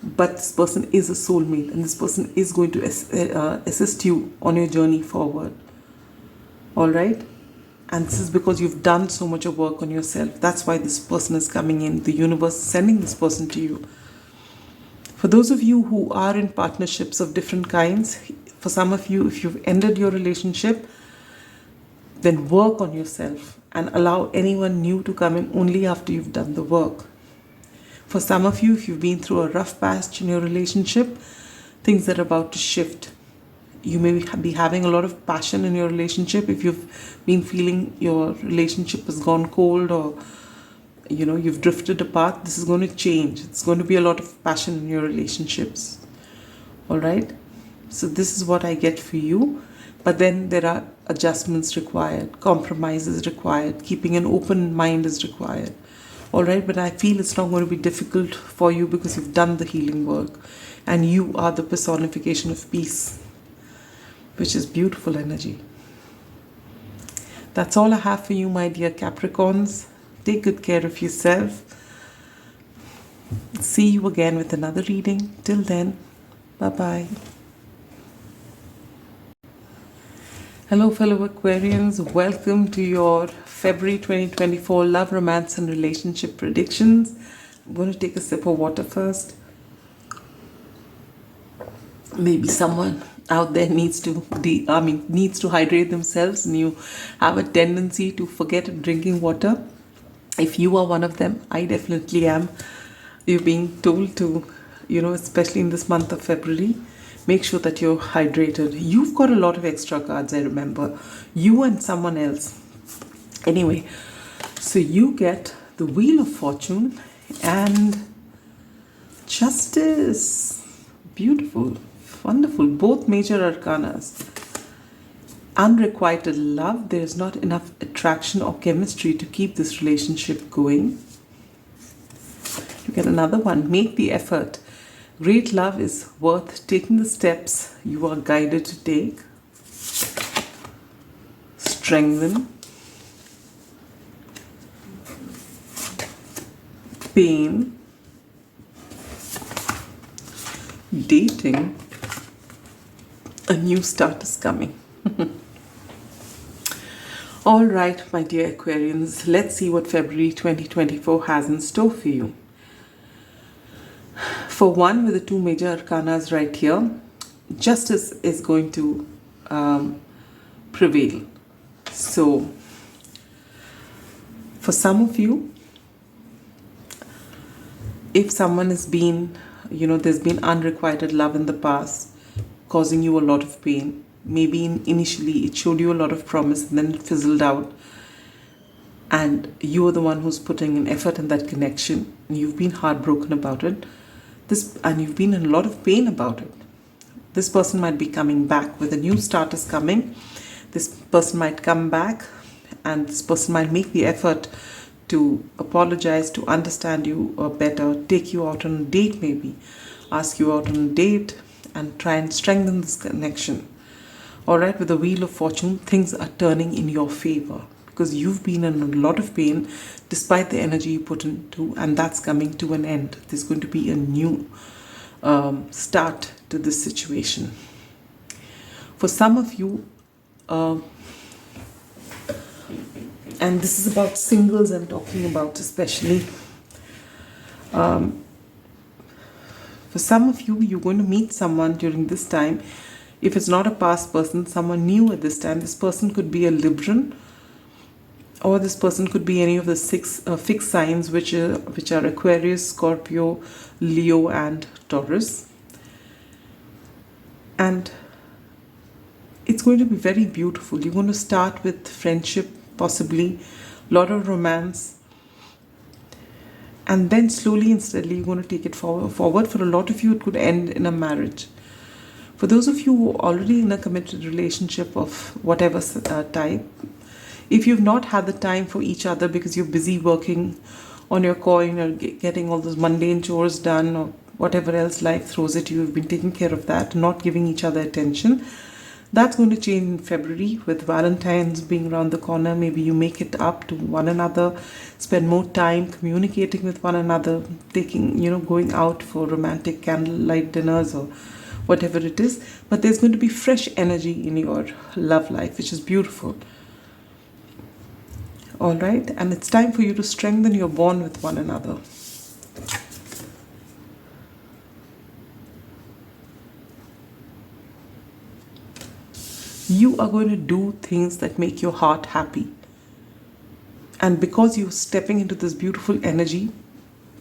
But this person is a soulmate and this person is going to assist you on your journey forward. All right? And this is because you've done so much of work on yourself. That's why this person is coming in. The universe is sending this person to you. For those of you who are in partnerships of different kinds, for some of you, if you've ended your relationship, then work on yourself and allow anyone new to come in only after you've done the work. For some of you, if you've been through a rough patch in your relationship, things are about to shift. You may be having a lot of passion in your relationship. If you've been feeling your relationship has gone cold or you've drifted apart, this is going to change. It's going to be a lot of passion in your relationships. All right? So this is what I get for you. But then there are adjustments required, compromises required, keeping an open mind is required. All right, but I feel it's not going to be difficult for you because you've done the healing work and you are the personification of peace, which is beautiful energy. That's all I have for you, my dear Capricorns. Take good care of yourself. See you again with another reading. Till then, bye-bye. Hello, fellow Aquarians. Welcome to your February 2024 love, romance, and relationship predictions. I'm going to take a sip of water first. Maybe someone out there needs to hydrate themselves, and you have a tendency to forget drinking water. If you are one of them, I definitely am. You're being told to, especially in this month of February, make sure that you're hydrated. You've got a lot of extra cards, I remember. You and someone else. Anyway, so you get the Wheel of Fortune and Justice. Beautiful. Wonderful. Both major arcanas. unrequited love. There is not enough attraction or chemistry to keep this relationship going. You get another one. Make the effort. Great love is worth taking the steps you are guided to take. Strengthen. Pain. Dating. A new start is coming. All right, my dear Aquarians, let's see what February 2024 has in store for you. For one, with the two major arcanas right here, justice is going to prevail. So, for some of you, if someone has been, there's been unrequited love in the past, causing you a lot of pain. Maybe initially it showed you a lot of promise and then it fizzled out. And you are the one who's putting in effort in that connection. And you've been heartbroken about it. And you've been in a lot of pain about it. This person might be coming back with a new start is coming. This person might come back and this person might make the effort to apologize, to understand you better, take you out on a date maybe, ask you out on a date, and try and strengthen this connection. Alright, with the Wheel of Fortune, things are turning in your favor because you've been in a lot of pain despite the energy you put into, and that's coming to an end. There's going to be a new start to this situation. For some of you, and this is about singles I'm talking about especially. For some of you, you're going to meet someone during this time. If it's not a past person, someone new at this time. This person could be a Libran, or this person could be any of the six fixed signs, which are Aquarius, Scorpio, Leo, and Taurus. And it's going to be very beautiful. You're going to start with friendship, possibly a lot of romance. And then slowly and steadily you're going to take it forward. For a lot of you, it could end in a marriage. For those of you who are already in a committed relationship of whatever type, if you've not had the time for each other because you're busy working on your coin or getting all those mundane chores done or whatever else life throws at you, you've been taking care of that, not giving each other attention, that's going to change in February with Valentine's being around the corner. Maybe you make it up to one another, spend more time communicating with one another, going out for romantic candlelight dinners or whatever it is. But there's going to be fresh energy in your love life, which is beautiful. All right, and it's time for you to strengthen your bond with one another. You are going to do things that make your heart happy. And because you're stepping into this beautiful energy,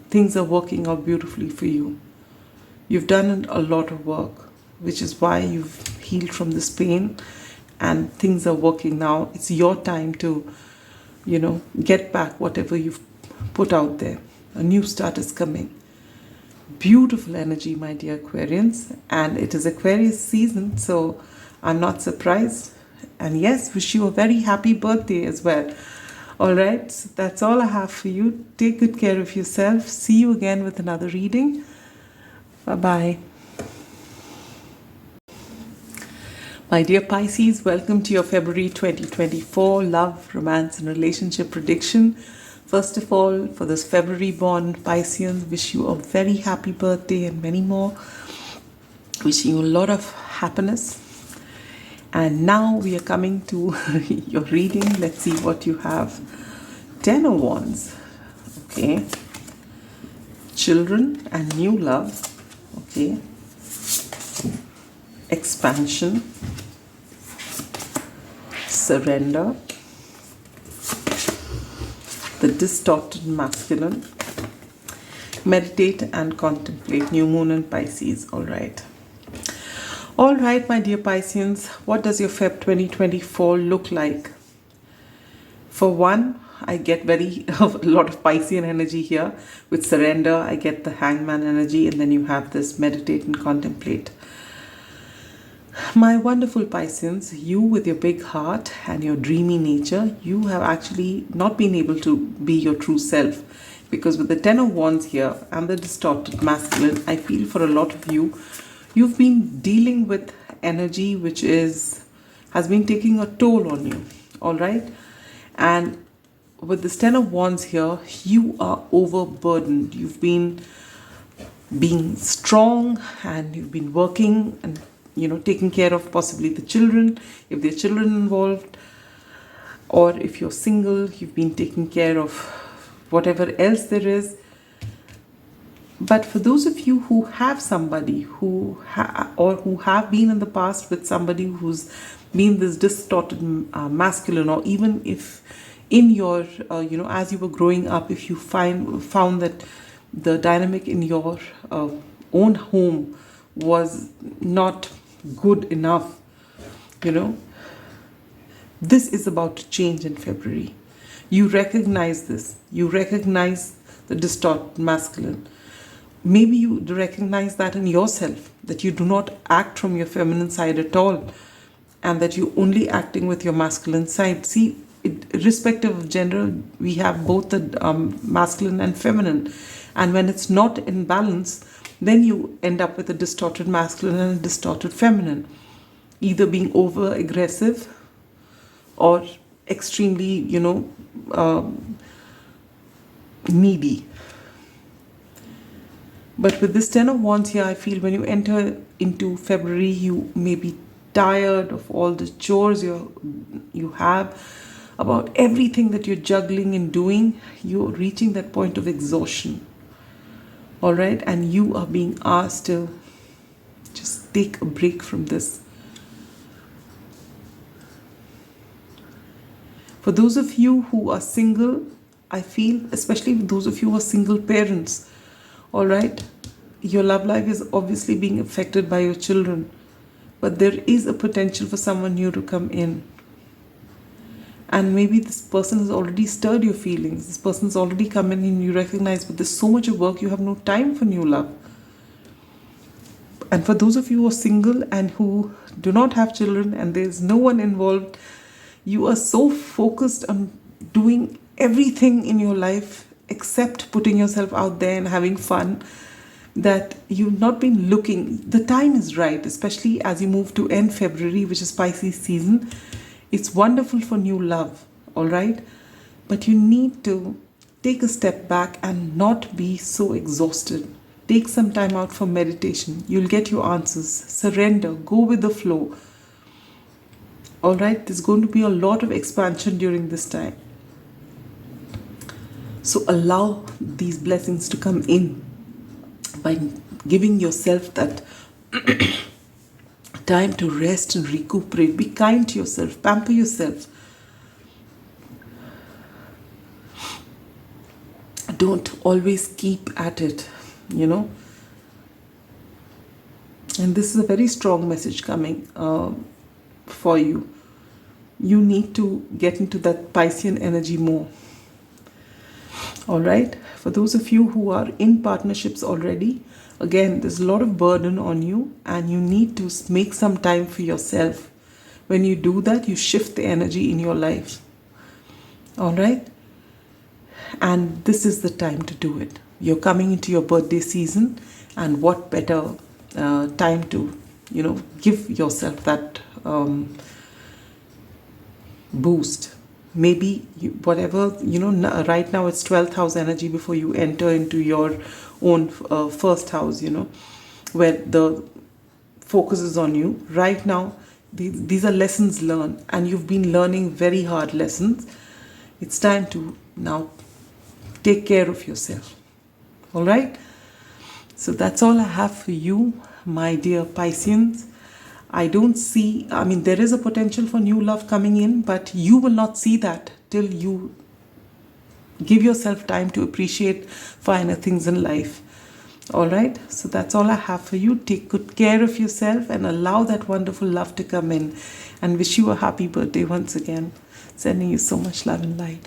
things are working out beautifully for you. You've done a lot of work, which is why you've healed from this pain and things are working now. It's your time to, get back whatever you've put out there. A new start is coming. Beautiful energy, my dear Aquarians. And it is Aquarius season, so I'm not surprised. And yes, wish you a very happy birthday as well. All right, so that's all I have for you. Take good care of yourself. See you again with another reading. Bye-bye. My dear Pisces, welcome to your February 2024 love, romance and relationship prediction. First of all, for this February born Pisceans, wish you a very happy birthday and many more. Wishing you a lot of happiness. And now we are coming to your reading. Let's see what you have. 10 of Wands. Okay. Children and new love. Okay. Expansion. Surrender. The distorted masculine. Meditate and contemplate. New moon in Pisces. All right. All right, my dear Pisceans, what does your Feb 2024 look like? For one, I get a lot of Piscean energy here. With surrender, I get the hangman energy, and then you have this meditate and contemplate. My wonderful Pisceans, you with your big heart and your dreamy nature, you have actually not been able to be your true self. Because with the Ten of Wands here and the distorted masculine, I feel for a lot of you, you've been dealing with energy which has been taking a toll on you. Alright? And with this Ten of Wands here, you are overburdened. You've been being strong and you've been working and taking care of possibly the children, if there are children involved, or if you're single, you've been taking care of whatever else there is. But for those of you who have somebody who have been in the past with somebody who's been this distorted masculine, or even if in your as you were growing up, if you found that the dynamic in your own home was not good enough, this is about to change in February. You recognize this. You recognize the distorted masculine. Maybe you recognize that in yourself, that you do not act from your feminine side at all, and that you're only acting with your masculine side. See, irrespective of gender, we have both the masculine and feminine. And when it's not in balance, then you end up with a distorted masculine and a distorted feminine, either being over aggressive or extremely, needy. But with this Ten of Wands here, I feel when you enter into February, you may be tired of all the chores you have, about everything that you're juggling and doing. You're reaching that point of exhaustion. All right, and you are being asked to just take a break from this. For those of you who are single, I feel, especially those of you who are single parents, all right, your love life is obviously being affected by your children, but there is a potential for someone new to come in. And maybe this person has already stirred your feelings. This person's already come in and you recognize, but there's so much of work, you have no time for new love. And for those of you who are single and who do not have children and there's no one involved, you are so focused on doing everything in your life except putting yourself out there and having fun, that you've not been looking. The time is right, especially as you move to end February, which is Pisces season. It's wonderful for new love, all right? But you need to take a step back and not be so exhausted. Take some time out for meditation. You'll get your answers. Surrender. Go with the flow. All right? There's going to be a lot of expansion during this time. So allow these blessings to come in by giving yourself that time to rest and recuperate. Be kind to yourself. Pamper yourself. Don't always keep at it, And this is a very strong message coming for you. You need to get into that Piscean energy more. All right. For those of you who are in partnerships already, again, there's a lot of burden on you and you need to make some time for yourself. When you do that, you shift the energy in your life. All right? And this is the time to do it. You're coming into your birthday season, and what better time to, give yourself that boost. Maybe whatever, right now it's 12th house energy before you enter into your own first house, where the focus is on you. Right now, these are lessons learned, and you've been learning very hard lessons. It's time to now take care of yourself. All right? So that's all I have for you, my dear Pisceans. I don't see, there is a potential for new love coming in, but you will not see that till you give yourself time to appreciate finer things in life. All right? So that's all I have for you. Take good care of yourself and allow that wonderful love to come in. And wish you a happy birthday once again. Sending you so much love and light.